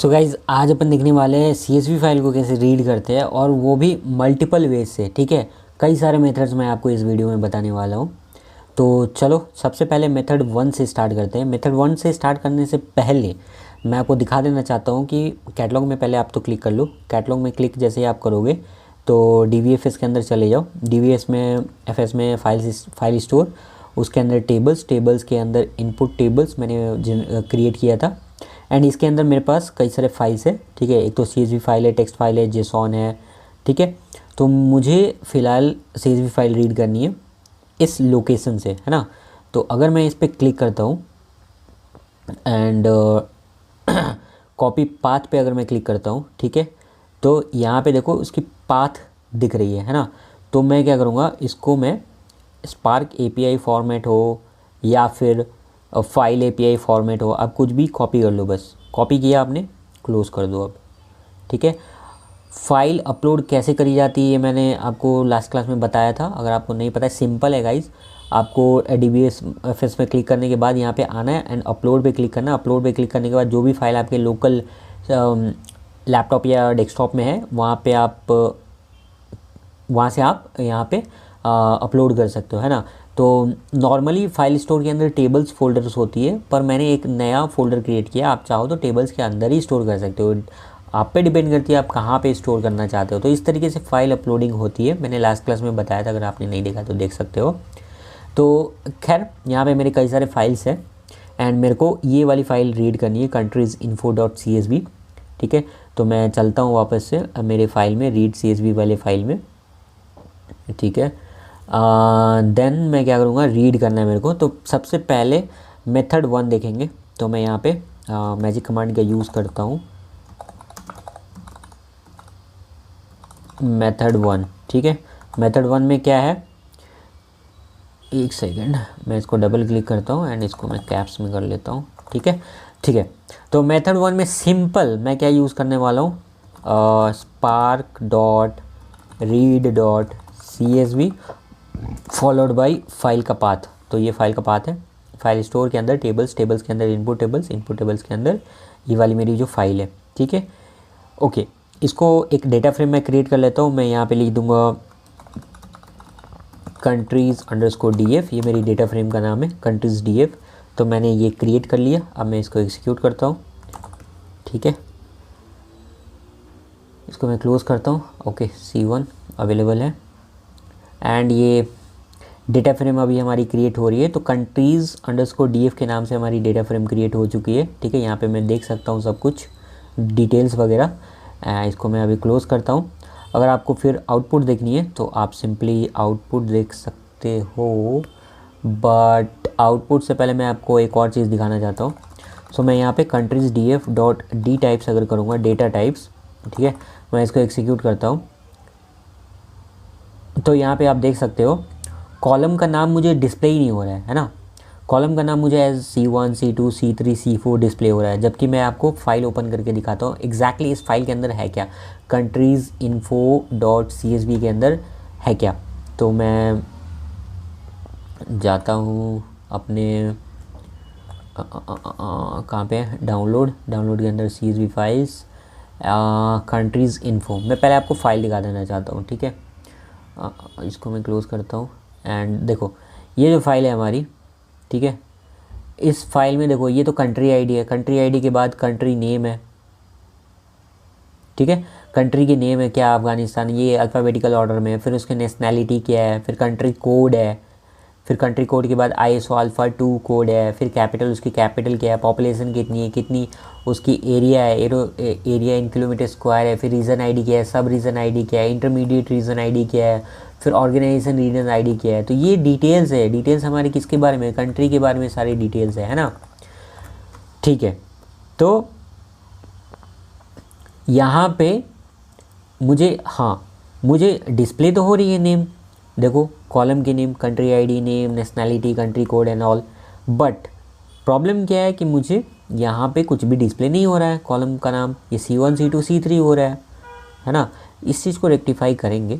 So guys आज अपन देखने वाले हैं CSV फाइल को कैसे रीड करते हैं और वो भी मल्टीपल वेज से। ठीक है, कई सारे मेथड्स मैं आपको इस वीडियो में बताने वाला हूँ। तो चलो सबसे पहले मेथड 1 से स्टार्ट करते हैं। मेथड 1 से स्टार्ट करने से पहले मैं आपको दिखा देना चाहता हूँ कि कैटलॉग में पहले आप तो क्लिक कर लो। कैटलॉग में क्लिक जैसे ही आप करोगे तो DVFS के अंदर चले जाओ। DVS में FS में फाइल स्टोर, उसके अंदर टेबल्स के अंदर इनपुट टेबल्स मैंने क्रिएट किया था एंड इसके अंदर मेरे पास कई सारे फाइल्स है। ठीक है, एक तो CSV फाइल है, टेक्स्ट फाइल है, JSON है। ठीक है, तो मुझे फ़िलहाल CSV फाइल रीड करनी है इस लोकेशन से, है ना। तो अगर मैं इस पर क्लिक करता हूँ एंड कॉपी पाथ पे अगर मैं क्लिक करता हूँ, ठीक है, तो यहाँ पे देखो उसकी पाथ दिख रही है ना। तो मैं क्या करूँगा, इसको मैं स्पार्क API फॉर्मेट हो या फिर फाइल API फॉर्मेट हो, आप कुछ भी कॉपी कर लो। बस कॉपी किया आपने, क्लोज़ कर दो अब। ठीक है, फाइल अपलोड कैसे करी जाती है ये मैंने आपको लास्ट क्लास में बताया था। अगर आपको नहीं पता है, सिंपल है गाइज। आपको DVFS में क्लिक करने के बाद यहाँ पे आना है एंड अपलोड पे क्लिक करना है। अपलोड पे क्लिक करने के बाद जो भी फाइल आपके लोकल लैपटॉप या डेस्कटॉप में है वहाँ से आप यहाँ पे अपलोड कर सकते हो, है ना। तो नॉर्मली फाइल स्टोर के अंदर टेबल्स फोल्डर्स होती है, पर मैंने एक नया फोल्डर क्रिएट किया। आप चाहो तो टेबल्स के अंदर ही स्टोर कर सकते हो, आप पे डिपेंड करती है आप कहाँ पे स्टोर करना चाहते हो। तो इस तरीके से फाइल अपलोडिंग होती है, मैंने लास्ट क्लास में बताया था, अगर आपने नहीं देखा तो देख सकते हो। तो खैर यहाँ पे मेरे कई सारे फाइल्स हैं एंड मेरे को ये वाली फ़ाइल रीड करनी है, countrysinfo.csv। ठीक है, तो मैं चलता हूँ वापस से मेरे फाइल में, रीड CSV वाले फाइल में। ठीक है, देन मैं क्या करूँगा, रीड करना है मेरे को। तो सबसे पहले मेथड 1 देखेंगे। तो मैं यहाँ पे मैजिक कमांड का यूज़ करता हूँ, मेथड 1। ठीक है, मेथड 1 में क्या है, एक सेकेंड, मैं इसको डबल क्लिक करता हूँ एंड इसको मैं कैप्स में कर लेता हूँ। ठीक है, ठीक है। तो मेथड 1 में सिंपल मैं क्या यूज़ करने वाला हूँ, spark.read.csv फॉलोड बाई फाइल का पाथ। तो ये फाइल का पाथ है, फाइल स्टोर के अंदर टेबल्स के अंदर इनपुट टेबल्स के अंदर ये वाली मेरी जो फाइल है। ठीक है, ओके, इसको एक डेटा फ्रेम में क्रिएट कर लेता हूँ। मैं यहाँ पे लिख दूँगा countries_df, ये मेरी डेटा फ्रेम का नाम है, countries_df। तो मैंने ये क्रिएट कर लिया। अब मैं इसको एग्जीक्यूट करता हूँ। ठीक है, इसको मैं क्लोज़ करता हूँ। ओके, C1 अवेलेबल है एंड ये डेटा फ्रेम अभी हमारी क्रिएट हो रही है। तो countries_df के नाम से हमारी डेटा फ्रेम क्रिएट हो चुकी है। ठीक है, यहाँ पे मैं देख सकता हूँ सब कुछ, डिटेल्स वगैरह। इसको मैं अभी क्लोज़ करता हूँ। अगर आपको फिर आउटपुट देखनी है तो आप सिंपली आउटपुट देख सकते हो, बट आउटपुट से पहले मैं आपको एक और चीज़ दिखाना चाहता हूँ। सो मैं यहाँ पे countries_df.d_types अगर करूँगा, डेटा टाइप्स। ठीक है, मैं इसको एग्जीक्यूट करता हूँ। तो यहाँ पे आप देख सकते हो कॉलम का नाम मुझे डिस्प्ले ही नहीं हो रहा है ना। कॉलम का नाम मुझे as C1, C2, C3, C4 display हो रहा है, जबकि मैं आपको फाइल ओपन करके दिखाता हूँ एग्जैक्टली इस फाइल के अंदर है क्या, countrysinfo.csv के अंदर है क्या। तो मैं जाता हूँ अपने कहाँ पे, डाउनलोड के अंदर CSV फाइल्स, कंट्रीज़ इन्फो। मैं पहले आपको फाइल दिखा देना चाहता हूँ। ठीक है, इसको मैं क्लोज़ करता हूँ एंड देखो ये जो फाइल है हमारी। ठीक है, इस फाइल में देखो ये तो कंट्री आईडी है, कंट्री आईडी के बाद कंट्री नेम है। ठीक है, कंट्री की नेम है क्या, अफ़गानिस्तान, ये अल्फ़ाबेटिकल ऑर्डर में है। फिर उसके नेशनैलिटी क्या है, फिर कंट्री कोड है, फिर कंट्री कोड के बाद ISO अल्फ़ा 2 कोड है, फिर कैपिटल, उसकी कैपिटल क्या है, पॉपुलेशन कितनी है, कितनी उसकी एरिया है, एरिया इन किलोमीटर स्क्वायर है, फिर रीजन आईडी क्या है, सब रीजन आईडी क्या है, इंटरमीडिएट रीजन आईडी क्या है, फिर ऑर्गेनाइजेशन रीजन आईडी क्या है। तो ये डिटेल्स है, डिटेल्स हमारे किसके बारे में, कंट्री के बारे में सारी डिटेल्स है ना। ठीक है, तो यहाँ पे मुझे डिस्प्ले तो हो रही है नेम, देखो कॉलम की name, country ID, name, nationality, country code and all. But problem क्या है कि मुझे यहाँ पे कुछ भी डिस्प्ले नहीं हो रहा है। कॉलम का नाम ये C1, C2, C3 हो रहा है ना। इस चीज़ को रेक्टिफाई करेंगे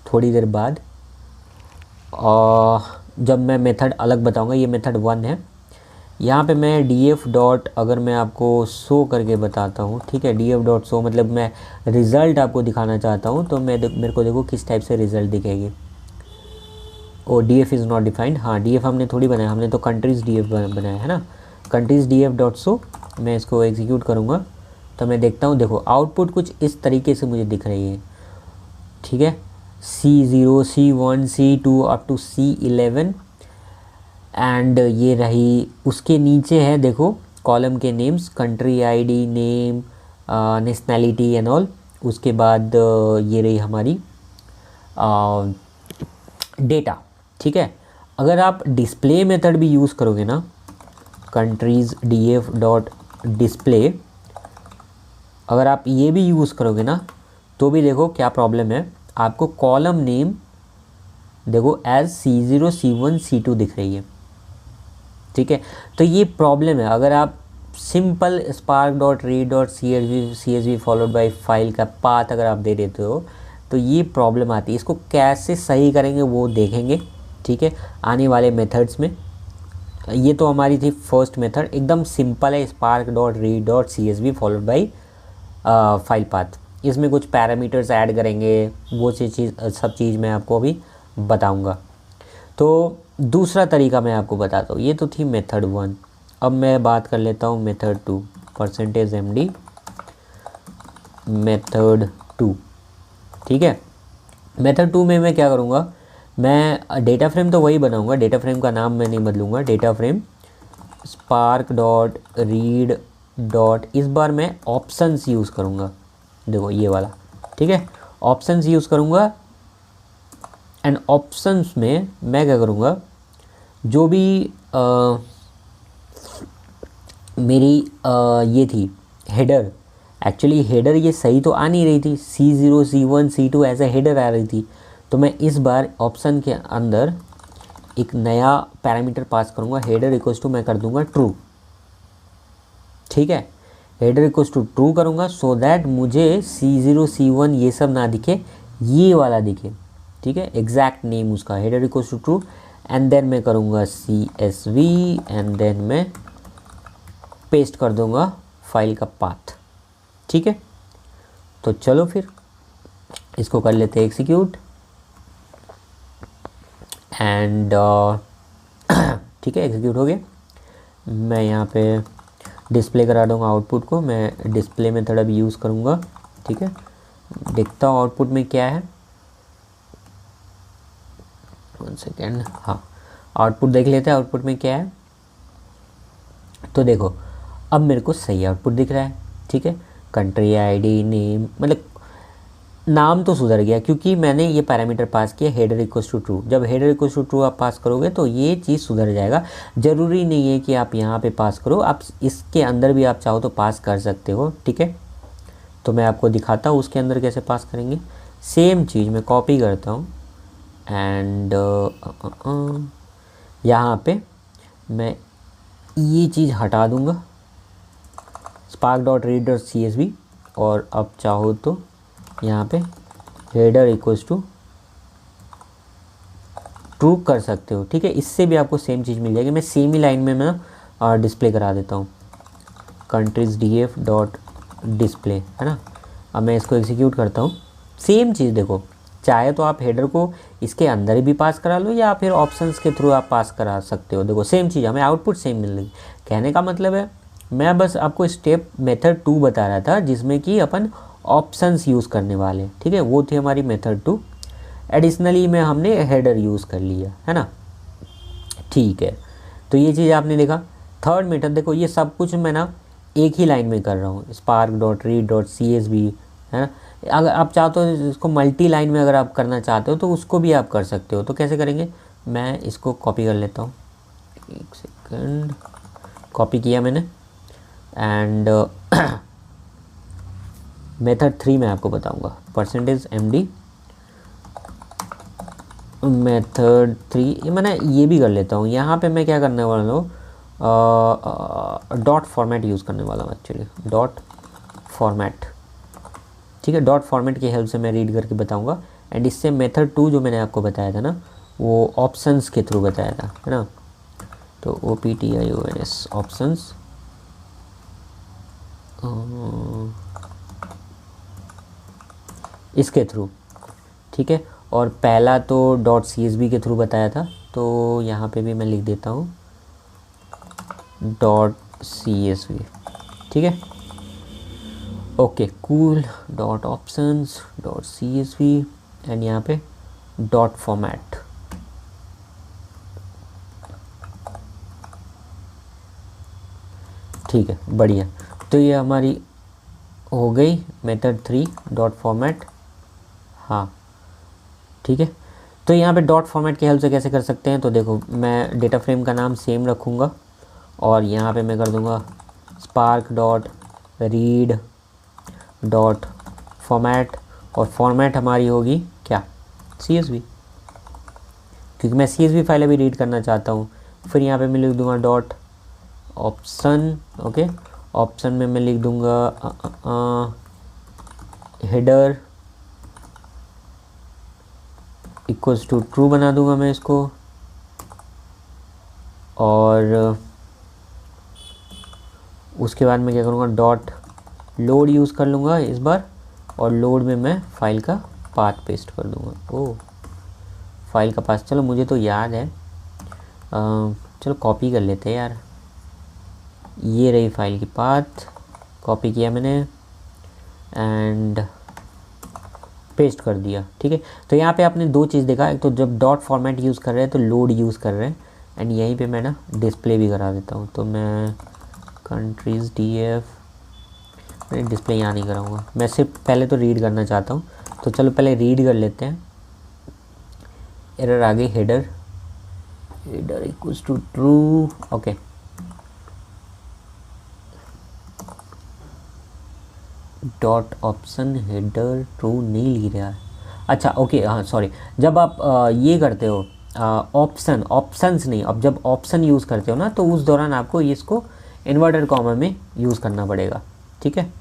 थोड़ी देर बाद, और जब मैं मेथड अलग बताऊंगा। ये मेथड 1 है। यहाँ पे मैं df डॉट अगर मैं आपको शो करके बताता हूँ, ठीक है, df डॉट शो मतलब मैं रिज़ल्ट आपको दिखाना चाहता हूँ, तो मेरे को देखो किस टाइप से रिज़ल्ट दिखेगी। ओ df इज़ नॉट डिफाइंड, हाँ df हमने थोड़ी बनाया, हमने तो कंट्रीज़ df बनाया है ना, कंट्रीज़ df डॉट शो। मैं इसको एग्जीक्यूट करूँगा तो मैं देखता हूँ, देखो आउटपुट कुछ इस तरीके से मुझे दिख रही है, ठीक है, C0 C1 C2 up to C11 and ये रही, उसके नीचे है देखो कॉलम के names, country ID, name, nationality and all. उसके बाद ये रही हमारी डेटा, ठीक है। अगर आप डिस्प्ले मेथड भी यूज़ करोगे ना, कंट्रीज़ df डॉट डिस्प्ले, अगर आप ये भी यूज़ करोगे ना तो भी देखो क्या प्रॉब्लम है, आपको कॉलम नेम देखो एज C0 C1 C2 दिख रही है, ठीक है। तो ये प्रॉब्लम है, अगर आप simple spark dot read dot CSV followed by file का पाथ अगर आप दे देते हो तो ये प्रॉब्लम आती है। इसको कैसे सही करेंगे वो देखेंगे, ठीक है, आने वाले मेथड्स में। ये तो हमारी थी फर्स्ट मेथड, एकदम सिंपल है, spark dot read dot CSV followed by file path. इसमें कुछ पैरामीटर्स ऐड करेंगे, वो सब चीज़ मैं आपको अभी बताऊंगा। तो दूसरा तरीका मैं आपको बताता हूँ, ये तो थी मेथड 1। अब मैं बात कर लेता हूँ मेथड 2, %md मेथड 2, ठीक है। मेथड 2 में मैं क्या करूँगा, मैं डेटा फ्रेम तो वही बनाऊँगा, डेटा फ्रेम का नाम मैं नहीं बदलूँगा, data frame spark dot read dot, इस बार मैं ऑप्शंस यूज़ करूँगा, देखो ये वाला, ठीक है, ऑप्शंस यूज़ करूँगा। एंड ऑप्शंस में मैं क्या करूँगा, जो भी मेरी ये थी हेडर, एक्चुअली हेडर ये सही तो आ नहीं रही थी, C0 C1 C2 ऐसा हेडर आ रही थी, तो मैं इस बार ऑप्शन के अंदर एक नया पैरामीटर पास करूँगा, हेडर इक्वल्स टू मैं कर दूँगा ट्रू, ठीक है, हेडर इक्वल्स टू ट्रू करूँगा सो दैट मुझे C0 C1 ये सब ना दिखे, ये वाला दिखे, ठीक है, एग्जैक्ट नेम उसका, header equals to true. And then मैं करूँगा CSV एंड देन मैं पेस्ट कर दूँगा फाइल का पाथ, ठीक है। तो चलो फिर इसको कर लेते हैं एग्जीक्यूट एंड ठीक है, एग्जीक्यूट हो गया। मैं यहाँ पे डिस्प्ले करा दूँगा आउटपुट को, मैं डिस्प्ले मेथड अभी यूज़ करूँगा, ठीक है। देखता हूँ आउटपुट में क्या है, 1 सेकेंड, हाँ आउटपुट देख लेते हैं, आउटपुट में क्या है। तो देखो अब मेरे को सही आउटपुट दिख रहा है, ठीक है, कंट्री आईडी, नेम, मतलब नाम तो सुधर गया क्योंकि मैंने ये पैरामीटर पास किया हेडर इक्वल्स टू ट्रू। जब हेडर इक्वल्स टू ट्रू आप पास करोगे तो ये चीज़ सुधर जाएगा। ज़रूरी नहीं है कि आप यहाँ पे पास करो, आप इसके अंदर भी आप चाहो तो पास कर सकते हो, ठीक है। तो मैं आपको दिखाता हूँ उसके अंदर कैसे पास करेंगे। सेम चीज़ मैं कॉपी करता हूँ एंड यहाँ पे मैं ये चीज़ हटा दूँगा, spark dot read dot CSV, और अब चाहो तो यहाँ पे हेडर इक्वल्स टू ट्रू कर सकते हो, ठीक है। इससे भी आपको सेम चीज़ मिल जाएगी। मैं सेम ही लाइन में मैं डिस्प्ले करा देता हूँ, कंट्रीज df डॉट डिस्प्ले, है ना। अब मैं इसको एग्जीक्यूट करता हूँ, सेम चीज़ देखो, चाहे तो आप हेडर को इसके अंदर भी पास करा लो या फिर ऑप्शंस के थ्रू आप पास करा सकते हो। देखो सेम चीज़, हमें आउटपुट सेम मिल रही। कहने का मतलब है मैं बस आपको स्टेप मेथड 2 बता रहा था जिसमें कि अपन ऑप्शंस यूज़ करने वाले, ठीक है, वो थी हमारी मेथड 2। एडिशनली में हमने हेडर यूज़ कर लिया, है ना, ठीक है। तो ये चीज़ आपने देखा। थर्ड मेथड देखो, ये सब कुछ मैं ना एक ही लाइन में कर रहा हूँ, spark dot read dot CSV, है ना। अगर आप चाहते हो इसको मल्टी लाइन में अगर आप करना चाहते हो तो उसको भी आप कर सकते हो। तो कैसे करेंगे, मैं इसको कॉपी कर लेता हूँ, एक सेकंड, कॉपी किया मैंने एंड मेथड 3 मैं आपको बताऊंगा, %md मेथड 3 मैंने ये भी कर लेता हूँ। यहाँ पे मैं क्या करने वाला हूँ, डॉट फॉर्मेट यूज़ करने वाला हूँ, एक्चुअली डॉट फॉर्मेट, ठीक है। डॉट फॉर्मेट की हेल्प से मैं रीड करके बताऊँगा। एंड इससे मेथड 2 जो मैंने आपको बताया था ना, वो ऑप्शंस के थ्रू बताया था, है ना। तो OPTIONS ऑप्शंस इसके थ्रू, ठीक है। और पहला तो .CSV के थ्रू बताया था, तो यहाँ पे भी मैं लिख देता हूँ .CSV, ठीक है। Okay cool dot options .CSV and यहाँ पे डॉट फॉर्मेट, ठीक है, बढ़िया। तो ये हमारी हो गई मेथड 3 डॉट फॉर्मेट, हाँ ठीक है। तो यहाँ पे डॉट फॉर्मेट की हेल्प से कैसे कर सकते हैं, तो देखो मैं डेटा फ्रेम का नाम सेम रखूँगा और यहाँ पे मैं कर दूँगा spark dot read dot format, और फॉर्मेट हमारी होगी क्या, CSV, क्योंकि मैं CSV फाइल अभी रीड करना चाहता हूँ। फिर यहाँ पे मैं लिख दूँगा डॉट ऑप्शन, ओके, ऑप्शन में मैं लिख दूँगा हेडर इक्वल्स टू ट्रू बना दूंगा मैं इसको, और उसके बाद मैं क्या करूँगा डॉट लोड यूज़ कर लूँगा इस बार, और लोड में मैं फाइल का पाथ पेस्ट कर दूँगा। ओह फाइल का पाथ, चलो मुझे तो याद है, चलो कॉपी कर लेते हैं यार। ये रही फाइल की पाथ, कॉपी किया मैंने एंड पेस्ट कर दिया, ठीक है। तो यहाँ पे आपने दो चीज़ देखा, एक तो जब डॉट फॉर्मेट यूज़ कर रहे हैं तो लोड यूज़ कर रहे हैं, एंड यहीं पे मैं ना डिस्प्ले भी करा देता हूँ। तो मैं कंट्रीज़ DF, मैं डिस्प्ले यहाँ नहीं कराऊँगा, मैं सिर्फ पहले तो रीड करना चाहता हूँ। तो चलो पहले रीड कर लेते हैं। एरर आ गई, header equals to true, okay. Dot option header true नहीं लिख रहा है, अच्छा ओके, हाँ सॉरी। जब आप ये करते हो ऑप्शंस नहीं, अब जब ऑप्शन यूज़ करते हो ना तो उस दौरान आपको इसको इन्वर्टेड कॉमा में यूज़ करना पड़ेगा, ठीक है।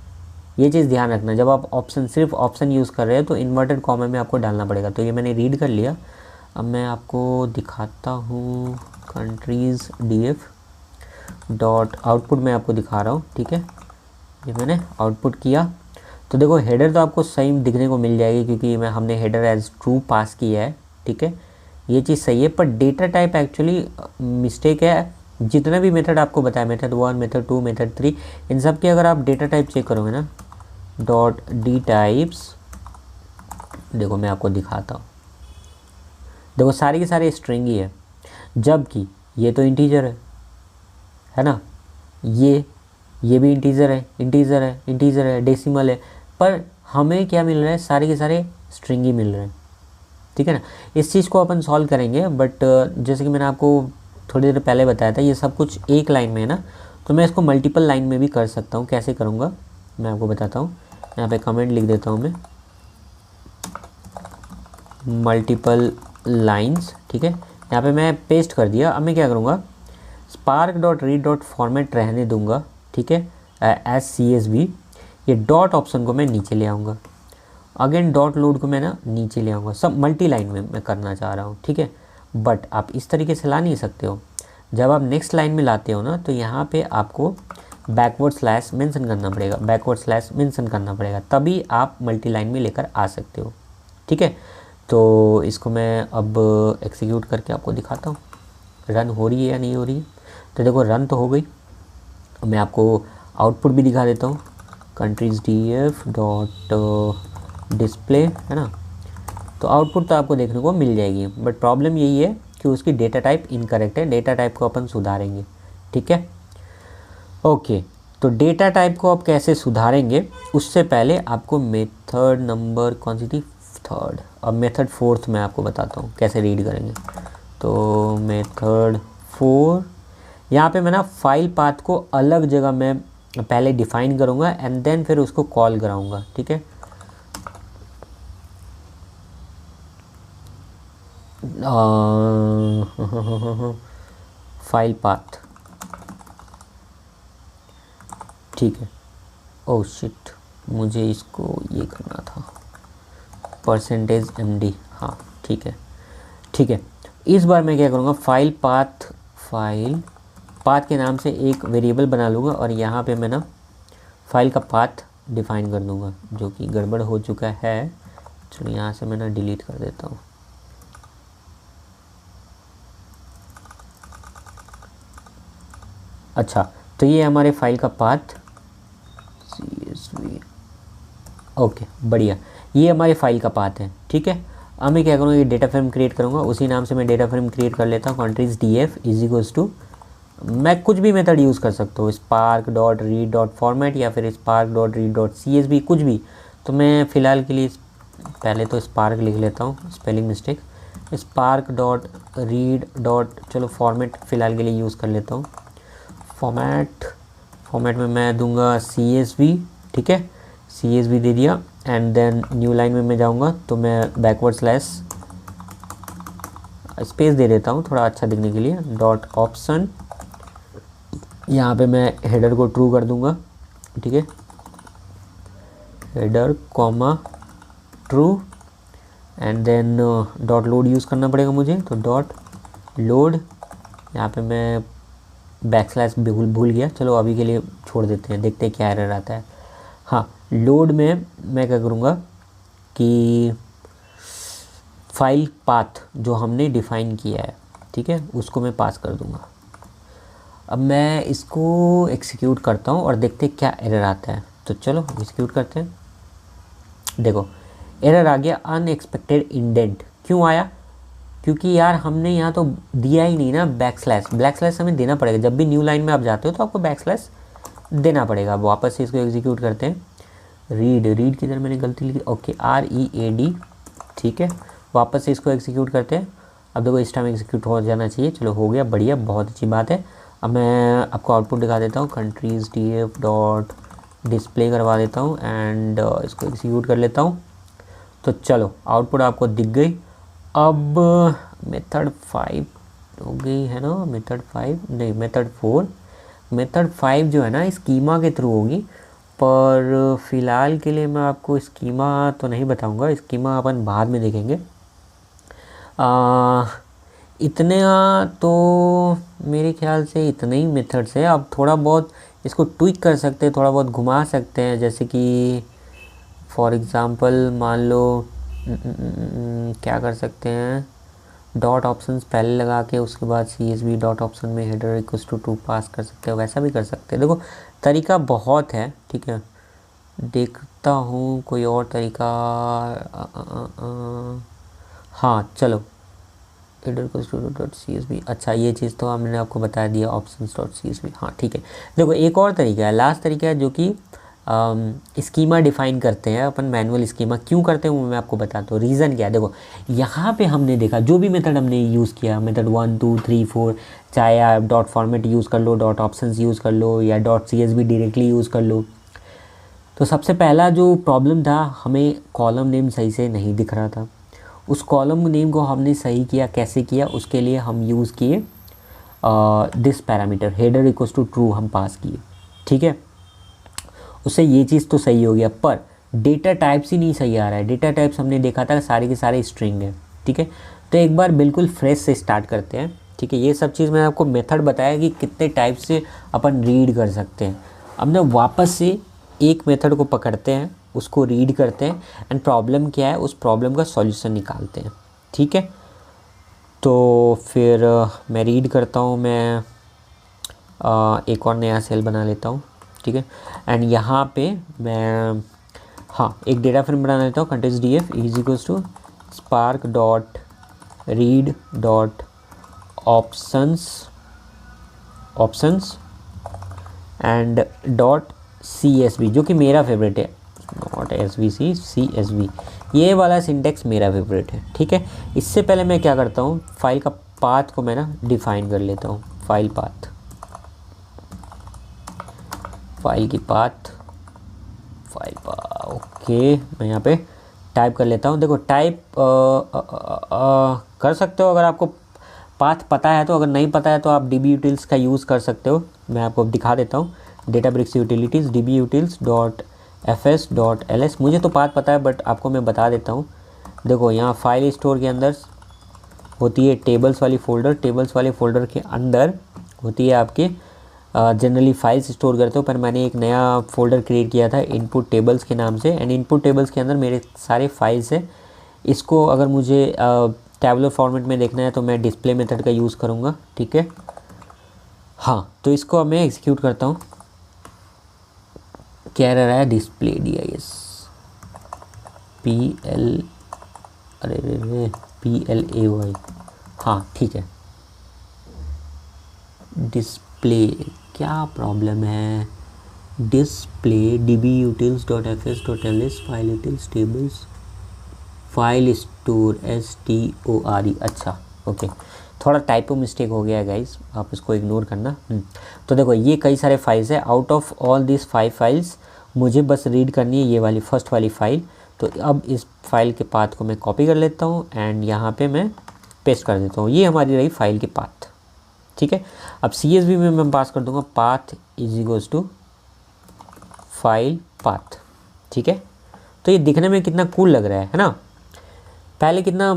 ये चीज़ ध्यान रखना, जब आप सिर्फ ऑप्शन यूज़ कर रहे हो तो इन्वर्टेड कॉमा में आपको डालना पड़ेगा। तो ये मैंने रीड कर लिया, अब मैं आपको दिखाता हूँ कंट्रीज़ DF डॉट आउटपुट में आपको दिखा रहा हूँ, ठीक है। ये मैंने आउटपुट किया, तो देखो हेडर तो आपको सही दिखने को मिल जाएगी क्योंकि हमने हेडर एज ट्रू पास किया है, ठीक है। ये चीज़ सही है, पर डेटा टाइप एक्चुअली मिस्टेक है। जितना भी मेथड आपको बताया, मेथड 1, मेथड 2, मेथड 3, इन सब के अगर आप डेटा टाइप चेक करोगे ना, डॉट डी टाइप्स, देखो मैं आपको दिखाता हूँ, देखो सारे के सारे स्ट्रिंग ही है, जबकि ये तो इंटीजर है ना, ये भी इंटीजर है, डेसिमल है, पर हमें क्या मिल रहा है, सारे के सारे स्ट्रिंग ही मिल रहे हैं, ठीक है ना। इस चीज़ को अपन सॉल्व करेंगे, बट जैसे कि मैंने आपको थोड़ी देर पहले बताया था, ये सब कुछ एक लाइन में है ना, तो मैं इसको मल्टीपल लाइन में भी कर सकता हूँ। कैसे करूँगा मैं आपको बताता हूँ, यहाँ पे कमेंट लिख देता हूँ मैं, मल्टीपल लाइन्स, ठीक है। यहाँ पे मैं पेस्ट कर दिया। अब मैं क्या करूँगा, spark dot read dot format रहने दूंगा, ठीक है, एज CSV। ये डॉट ऑप्शन को मैं नीचे ले आऊँगा, अगेन डॉट लोड को मैं ना नीचे ले आऊँगा, सब मल्टी लाइन में मैं करना चाह रहा हूँ, ठीक है। बट आप इस तरीके से ला नहीं सकते हो, जब आप नेक्स्ट लाइन में लाते हो ना तो यहाँ पे आपको बैकवर्ड स्लैश मेंशन करना पड़ेगा, तभी आप मल्टी लाइन में लेकर आ सकते हो, ठीक है। तो इसको मैं अब एग्जीक्यूट करके आपको दिखाता हूँ रन हो रही है या नहीं हो रही है। तो देखो रन तो हो गई, मैं आपको आउटपुट भी दिखा देता हूँ, कंट्रीज़ DF डॉट डिस्प्ले, है ना। तो आउटपुट तो आपको देखने को मिल जाएगी, बट प्रॉब्लम यही है कि उसकी डेटा टाइप इनकरेक्ट है। डेटा टाइप को अपन सुधारेंगे, ठीक है। ओके, तो डेटा टाइप को आप कैसे सुधारेंगे, उससे पहले आपको मेथड नंबर कौन सी थी, 3rd, अब मेथड 4th मैं आपको बताता हूँ कैसे रीड करेंगे। तो मेथड 4, यहाँ पे मैं ना फाइल पाथ को अलग जगह में पहले डिफाइन करूँगा एंड देन फिर उसको कॉल कराऊँगा, ठीक है। फाइल पाथ, ठीक है। ओह शिट, मुझे इसको ये करना था, %MD, हाँ ठीक है। इस बार मैं क्या करूँगा, फाइल पाथ के नाम से एक वेरिएबल बना लूँगा और यहाँ पे मैं ना फाइल का पाथ डिफ़ाइन कर दूँगा, जो कि गड़बड़ हो चुका है। चलो यहाँ से मैं ना डिलीट कर देता हूँ। अच्छा, तो ये हमारे फाइल का पाथ CSV। ओके, बढ़िया, ये हमारे फाइल का पाथ है। ठीक है, अब मैं क्या करूँगा, ये डेटा फ्रेम क्रिएट करूँगा। उसी नाम से मैं डेटा फ्रेम क्रिएट कर लेता हूँ। Countries df is equals to, मैं कुछ भी मेथड यूज़ कर सकता हूँ, spark dot read dot format या फिर spark dot read dot CSV, कुछ भी। तो मैं फ़िलहाल के लिए पहले तो स्पार्क लिख लेता हूँ, spelling mistake. Spark dot read dot, चलो फॉर्मेट फ़िलहाल के लिए यूज़ कर लेता हूँ। फॉर्मेट में मैं दूंगा CSV। ठीक है, CSV दे दिया। एंड देन न्यू लाइन में मैं जाऊंगा तो मैं बैकवर्ड स्लैश स्पेस दे देता हूँ थोड़ा अच्छा दिखने के लिए, डॉट ऑप्शन। यहाँ पे मैं हेडर को ट्रू कर दूंगा। ठीक है, header comma true. And then dot load use करना पड़ेगा मुझे, तो डॉट लोड। यहाँ पे मैं बैक स्लैश भूल गया, चलो अभी के लिए छोड़ देते हैं, देखते हैं क्या एरर आता है। हाँ, लोड में मैं क्या करूँगा कि फाइल पाथ जो हमने डिफ़ाइन किया है, ठीक है, उसको मैं पास कर दूँगा। अब मैं इसको एक्सिक्यूट करता हूँ और देखते हैं क्या एरर आता है। तो चलो एक्सिक्यूट करते हैं। देखो एरर आ गया, अनएक्सपेक्टेड इंडेंट। क्यों आया? क्योंकि यार हमने यहाँ तो दिया ही नहीं ना बैक स्लैश हमें देना पड़ेगा। जब भी न्यू लाइन में आप जाते हो तो आपको बैक स्लैश देना पड़ेगा। अब वापस से इसको एग्जीक्यूट करते हैं। रीड की तरह मैंने गलती लिखी, ओके, READ। ठीक है, वापस से इसको एग्जीक्यूट करते हैं। अब देखो इस टाइम एग्जीक्यूट हो जाना चाहिए। चलो हो गया, बढ़िया, बहुत अच्छी बात है। अब मैं आपको आउटपुट दिखा देता हूँ। कंट्रीज df डॉट डिस्प्ले करवा देता हूँ एंड इसको एग्जीक्यूट कर लेता हूँ। तो चलो आउटपुट आपको दिख गई। अब मेथड 5 हो गई है ना, मेथड 5 नहीं, मेथड 4। मेथड 5 जो है ना स्कीमा के थ्रू होगी, पर फ़िलहाल के लिए मैं आपको स्कीमा तो नहीं बताऊंगा, स्कीमा अपन बाद में देखेंगे। इतने तो मेरे ख्याल से इतने ही मेथड्स है। आप थोड़ा बहुत इसको ट्विक कर सकते हैं, थोड़ा बहुत घुमा सकते हैं। जैसे कि फॉर एग्ज़ाम्पल मान लो क्या कर सकते हैं, डॉट ऑप्शंस पहले लगा के उसके बाद CSV डॉट ऑप्शन में हेडर इक्वल्स टू 2 पास कर सकते हो, वैसा भी कर सकते हैं। देखो तरीका बहुत है, ठीक है, देखता हूँ कोई और तरीका। हाँ चलो, header equals to dot CSV, अच्छा ये चीज़ तो हमने आपको बता दिया, ऑप्शंस डॉट CSV। हाँ ठीक है, देखो एक और तरीका है, लास्ट तरीका है, जो कि स्कीमा डिफ़ाइन करते हैं अपन। मैनुअल स्कीमा क्यों करते हैं वो मैं आपको बताता हूँ। रीज़न क्या है, देखो यहाँ पे हमने देखा जो भी मेथड हमने यूज़ किया, मेथड 1 2 3 4, चाहे आप डॉट फॉर्मेट यूज़ कर लो, डॉट ऑप्शंस यूज़ कर लो या डॉट CSV डायरेक्टली यूज़ कर लो। तो सबसे पहला जो प्रॉब्लम था, हमें कॉलम नेम सही से नहीं दिख रहा था। उस कॉलम नेम को हमने सही किया, कैसे किया, उसके लिए हम यूज़ किए this parameter header equals to true हम पास किए। ठीक है, उससे ये चीज़ तो सही हो गया, पर डेटा टाइप्स ही नहीं सही आ रहा है। डेटा टाइप्स हमने देखा था सारे के सारे स्ट्रिंग है। ठीक है, तो एक बार बिल्कुल फ्रेश से स्टार्ट करते हैं। ठीक है, ये सब चीज़ मैंने आपको मेथड बताया कि कितने टाइप से अपन रीड कर सकते हैं। अब ना वापस से एक मेथड को पकड़ते हैं, उसको रीड करते हैं एंड प्रॉब्लम क्या है उस प्रॉब्लम का सॉल्यूशन निकालते हैं। ठीक है, तो फिर मैं रीड करता हूँ, मैं एक और नया सेल बना लेता हूँ। ठीक है, एंड यहाँ पे मैं एक डेटा फ्रेम बना लेता हूँ। Contents df is equals to spark dot read dot options and dot CSV, जो कि मेरा फेवरेट है, नॉट SVC, CSV, ये वाला सिंटेक्स मेरा फेवरेट है। ठीक है, इससे पहले मैं क्या करता हूँ, फाइल का पाथ को मैं ना डिफाइन कर लेता हूँ। फाइल की पाथ ओके, मैं यहाँ पे टाइप कर लेता हूँ। देखो टाइप कर सकते हो अगर आपको पाथ पता है तो, अगर नहीं पता है तो आप DB utils का यूज़ कर सकते हो। मैं आपको दिखा देता हूँ, Databricks utilities DB utils dot fs dot ls। मुझे तो पाथ पता है बट आपको मैं बता देता हूँ। देखो यहाँ फाइल स्टोर के अंदर होती है टेबल्स वाली फ़ोल्डर, टेबल्स वाले फ़ोल्डर के अंदर होती है आपके जनरली फाइल्स स्टोर करते हो, पर मैंने एक नया फ़ोल्डर क्रिएट किया था इनपुट टेबल्स के नाम से, एंड इनपुट टेबल्स के अंदर मेरे सारे फाइल्स हैं। इसको अगर मुझे टैबुलर फॉर्मेट में देखना है तो मैं डिस्प्ले मेथड का यूज़ करूँगा, ठीक है। हाँ, तो इसको अब मैं एग्जीक्यूट करता हूँ। क्या रहा है, डिस्प्ले DIS PL, अरे रे PLAY, हाँ ठीक है। डिस्प्ले, क्या प्रॉब्लम है, display dbutils.fs.ls file utils tables file store STORE, अच्छा ओके, थोड़ा टाइपो मिस्टेक हो गया है गाइस, आप इसको इग्नोर करना। तो देखो ये कई सारे फाइल्स है, out of all this 5 files मुझे बस रीड करनी है ये वाली फर्स्ट वाली फ़ाइल। तो अब इस फाइल के पाथ को मैं कॉपी कर लेता हूँ एंड यहाँ पे मैं पेस्ट कर देता हूँ। ये हमारी रही फाइल के पाथ, ठीक है। अब CSV में मैं पास कर दूँगा path is equals to file path, ठीक है। तो ये दिखने में कितना कूल लग रहा है ना। पहले कितना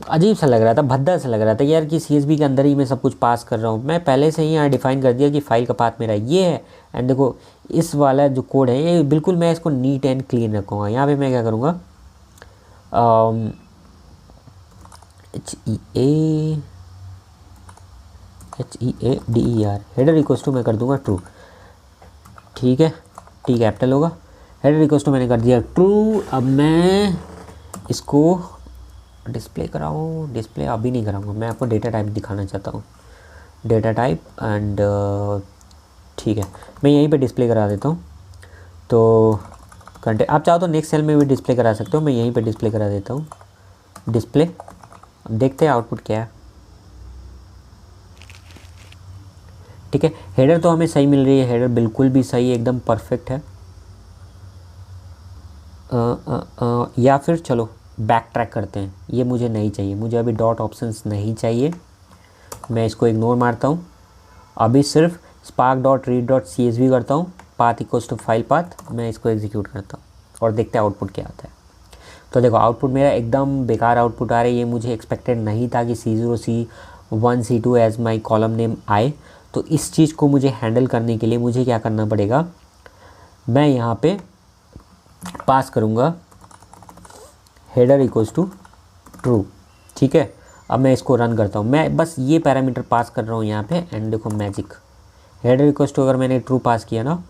अजीब सा लग रहा था, भद्दा सा लग रहा था यार कि CSV के अंदर ही मैं सब कुछ पास कर रहा हूँ। मैं पहले से ही यहाँ डिफाइन कर दिया कि फ़ाइल का पाथ मेरा ये है, एंड देखो इस वाला जो कोड है ये बिल्कुल मैं इसको नीट एंड क्लीन रखूँगा। यहाँ पे मैं क्या करूँगा, HEADER हेडर इक्वल्स टू मैं कर दूँगा ट्रू, ठीक है, टी कैपिटल होगा। हेडर इक्वल्स टू मैंने कर दिया ट्रू। अब मैं इसको डिस्प्ले कराऊँ, डिस्प्ले अभी नहीं कराऊँगा, मैं आपको डेटा टाइप दिखाना चाहता हूँ, डेटा टाइप एंड ठीक है, मैं यहीं पे डिस्प्ले करा देता हूँ। तो कंटेंट आप चाहो तो नेक्स्ट सेल में भी डिस्प्ले करा सकते हो, मैं यहीं पे डिस्प्ले करा देता हूँ डिस्प्ले। अब देखते हैं आउटपुट क्या है, ठीक है। हेडर तो हमें सही मिल रही है, हेडर बिल्कुल भी सही एकदम परफेक्ट है। या फिर चलो बैक ट्रैक करते हैं, ये मुझे नहीं चाहिए, मुझे अभी डॉट ऑप्शंस नहीं चाहिए, मैं इसको इग्नोर मारता हूँ। अभी सिर्फ spark.read.csv करता हूँ, path equals to file path, मैं इसको एग्जीक्यूट करता हूँ और देखते हैं आउटपुट क्या आता है। तो देखो आउटपुट मेरा एकदम बेकार आउटपुट आ रहा है, ये मुझे एक्सपेक्टेड नहीं था कि C0 C1 C2 as my column name आए। तो इस चीज़ को मुझे हैंडल करने के लिए मुझे क्या करना पड़ेगा, मैं यहाँ पे पास करूँगा हेडर इक्वल्स टू ट्रू, ठीक है। अब मैं इसको रन करता हूँ, मैं बस ये पैरामीटर पास कर रहा हूँ यहाँ पे, एंड देखो मैजिक, हेडर इक्वल्स टू अगर मैंने ट्रू पास किया ना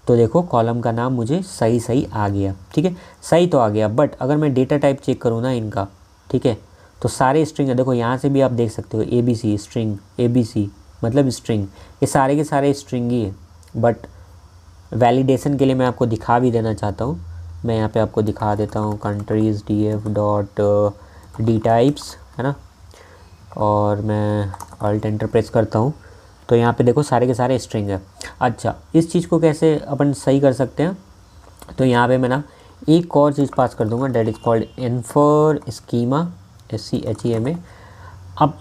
तो देखो कॉलम का नाम मुझे सही सही आ गया, ठीक है, सही तो आ गया। बट अगर मैं डेटा टाइप चेक करूँ ना इनका, ठीक है, तो सारे स्ट्रिंग है, देखो यहाँ से भी आप देख सकते हो ABC स्ट्रिंग, ABC मतलब स्ट्रिंग, ये सारे के सारे स्ट्रिंग ही है। बट वैलिडेशन के लिए मैं आपको दिखा भी देना चाहता हूँ, मैं यहाँ पे आपको दिखा देता हूँ कंट्रीज df.d टाइप्स है ना, और मैं अल्ट एंटर प्रेस करता हूँ तो यहाँ पे देखो सारे के सारे स्ट्रिंग है। अच्छा, इस चीज़ को कैसे अपन सही कर सकते हैं, तो यहाँ पे मैं ना एक और चीज़ पास कर दूँगा, that is called infer schema, SCHEMA। अब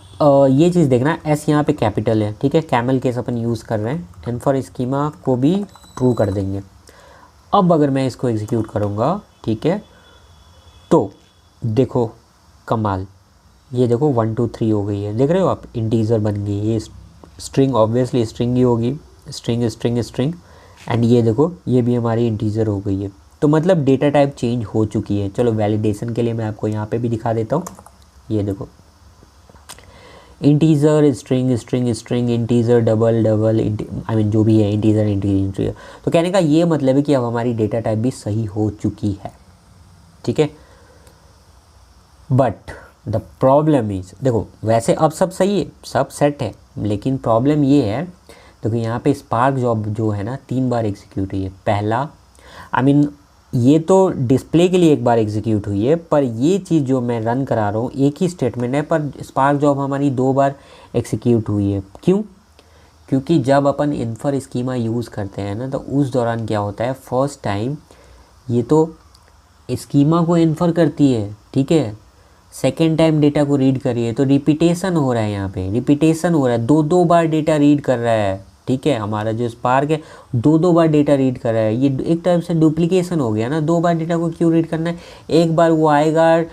ये चीज़ देखना, S यहाँ पे कैपिटल है, ठीक है, कैमल केस अपन यूज़ कर रहे हैं, इन्फर स्कीमा को भी ट्रू कर देंगे। अब अगर मैं इसको एग्जीक्यूट करूँगा, ठीक है, तो देखो कमाल, ये देखो 1 2 3 हो गई है, देख रहे हो आप, इंटीजर बन गई। ये स्ट्रिंग ऑब्वियसली स्ट्रिंग ही होगी, स्ट्रिंग स्ट्रिंग स्ट्रिंग, एंड ये देखो ये भी हमारी इंटीजर हो गई है। तो मतलब डेटा टाइप चेंज हो चुकी है। चलो वैलिडेशन के लिए मैं आपको यहाँ पे भी दिखा देता हूँ, ये देखो integer string string string integer double double I mean जो भी है इंटीजर इंटीजर। तो कहने का ये मतलब है कि अब हमारी डेटा टाइप भी सही हो चुकी है, ठीक है। बट द प्रॉब्लम इज, देखो वैसे अब सब सही है, सब सेट है, लेकिन प्रॉब्लम ये है, देखो यहाँ पे स्पार्क जॉब जो है ना 3 बार एग्जीक्यूट हुई है। पहला आई मीन ये तो डिस्प्ले के लिए 1 बार एग्जीक्यूट हुई है, पर ये चीज़ जो मैं रन करा रहा हूँ एक ही स्टेटमेंट है, पर स्पार्क जॉब हमारी 2 बार एग्जीक्यूट हुई है। क्यों? क्योंकि जब अपन इन्फर स्कीमा यूज़ करते हैं ना तो उस दौरान क्या होता है, फर्स्ट टाइम ये तो स्कीमा को इन्फर करती है, ठीक है, सेकेंड टाइम डेटा को रीड करिए तो रिपीटेशन हो रहा है, यहाँ पे रिपीटेशन हो रहा है, 2 बार डेटा रीड कर रहा है, ठीक है। हमारा जो स्पार्क है 2 बार डेटा रीड कर रहा है, ये एक टाइप से डुप्लीकेशन हो गया ना। 2 बार डेटा को क्यों रीड करना है, एक बार वो आएगा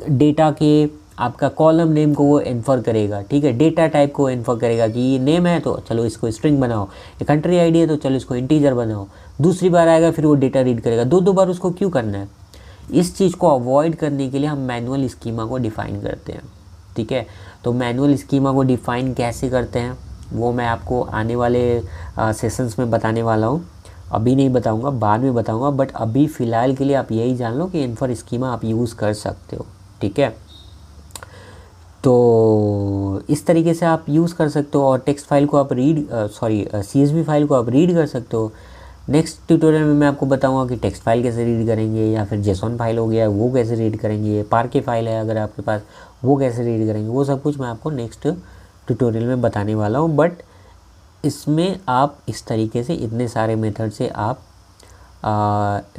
डेटा के आपका कॉलम नेम को वो इन्फर करेगा, ठीक है। डेटा टाइप को इन्फर करेगा कि ये नेम है तो चलो इसको स्ट्रिंग बनाओ, ये कंट्री आईडी है तो चलो इसको इंटीजर बनाओ। दूसरी बार आएगा फिर वो डेटा रीड करेगा, दो बार उसको क्यों करना है? इस चीज़ को अवॉइड करने के लिए हम मैनुअल स्कीमा को डिफ़ाइन करते हैं, ठीक है। तो मैनुअल स्कीमा को डिफ़ाइन कैसे करते हैं वो मैं आपको आने वाले सेशंस में बताने वाला हूँ। अभी नहीं बताऊँगा, बाद में बताऊँगा, बट अभी फ़िलहाल के लिए आप यही जान लो कि इन्फर स्कीमा आप यूज़ कर सकते हो, ठीक है। तो इस तरीके से आप यूज़ कर सकते हो और टेक्स्ट फाइल को आप CSV फाइल को आप रीड कर सकते हो। नेक्स्ट ट्यूटोरियल में मैं आपको बताऊंगा कि टेक्स्ट फाइल कैसे रीड करेंगे, या फिर जेसॉन फाइल हो गया वो कैसे रीड करेंगे, पार्के फाइल है अगर आपके पास वो कैसे रीड करेंगे, वो सब कुछ मैं आपको नेक्स्ट ट्यूटोरियल में बताने वाला हूँ। बट इसमें आप इस तरीके से इतने सारे मेथड से आप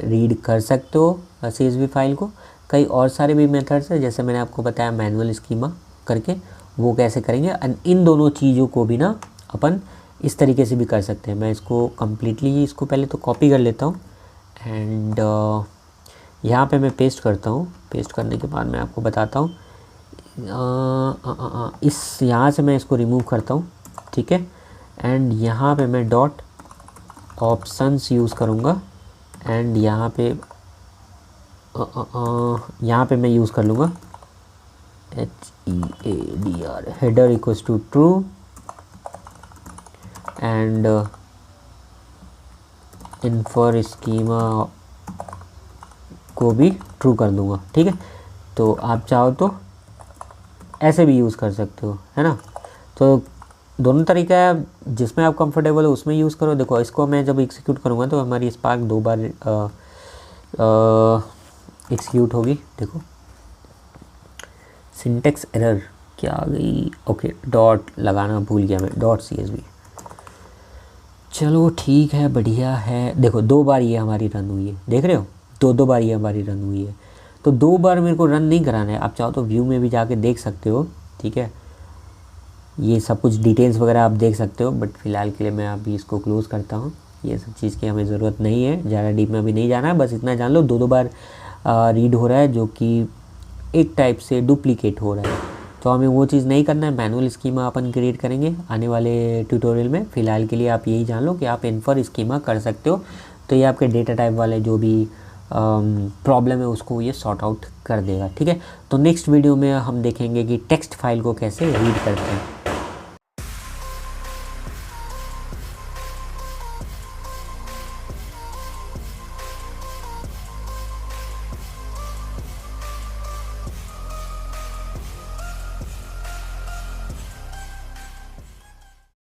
रीड कर सकते हो CSV फाइल को। कई और सारे भी मेथड्स हैं जैसे मैंने आपको बताया मैनुअल स्कीमा करके, वो कैसे करेंगे। इन दोनों चीज़ों को भी ना अपन इस तरीके से भी कर सकते हैं। मैं इसको कम्प्लीटली इसको पहले तो कॉपी कर लेता हूँ एंड यहाँ पे मैं पेस्ट करता हूँ। पेस्ट करने के बाद मैं आपको बताता हूँ, इस यहाँ से मैं इसको रिमूव करता हूँ, ठीक है। एंड यहाँ पे मैं डॉट ऑप्शंस यूज़ करूँगा एंड यहाँ पे मैं यूज़ कर लूँगा HEADR header equals to true and infer schema को भी ट्रू कर दूँगा, ठीक है। तो आप चाहो तो ऐसे भी यूज़ कर सकते हो, है ना। तो दोनों तरीका है, जिसमें आप कंफर्टेबल हो उसमें यूज़ करो। देखो इसको मैं जब एग्जीक्यूट करूँगा तो हमारी स्पार्क 2 बार एग्जीक्यूट होगी। देखो सिंटेक्स एरर क्या आ गई, ओके डॉट लगाना भूल गया मैं, .csv। चलो ठीक है, बढ़िया है। देखो 2 बार ये हमारी रन हुई है, देख रहे हो, दो बार ये हमारी रन हुई है। तो 2 बार मेरे को रन नहीं कराना है, आप चाहो तो व्यू में भी जाके देख सकते हो, ठीक है। ये सब कुछ डिटेल्स वगैरह आप देख सकते हो, बट फ़िलहाल के लिए मैं अभी इसको क्लोज़ करता हूँ। ये सब चीज़ की हमें ज़रूरत नहीं है, ज़्यादा डीप में अभी नहीं जाना है। बस इतना जान लो 2 बार रीड हो रहा है, जो कि एक टाइप से डुप्लीकेट हो रहा है। तो हमें वो चीज़ नहीं करना है। मैनुअल स्कीमा अपन क्रिएट करेंगे आने वाले ट्यूटोरियल में। फ़िलहाल के लिए आप यही जान लो कि आप इन्फर स्कीमा कर सकते हो, तो ये आपके डेटा टाइप वाले जो भी प्रॉब्लम है उसको ये सॉर्ट आउट कर देगा, ठीक है। तो नेक्स्ट वीडियो में हम देखेंगे कि टेक्स्ट फाइल को कैसे रीड करते हैं।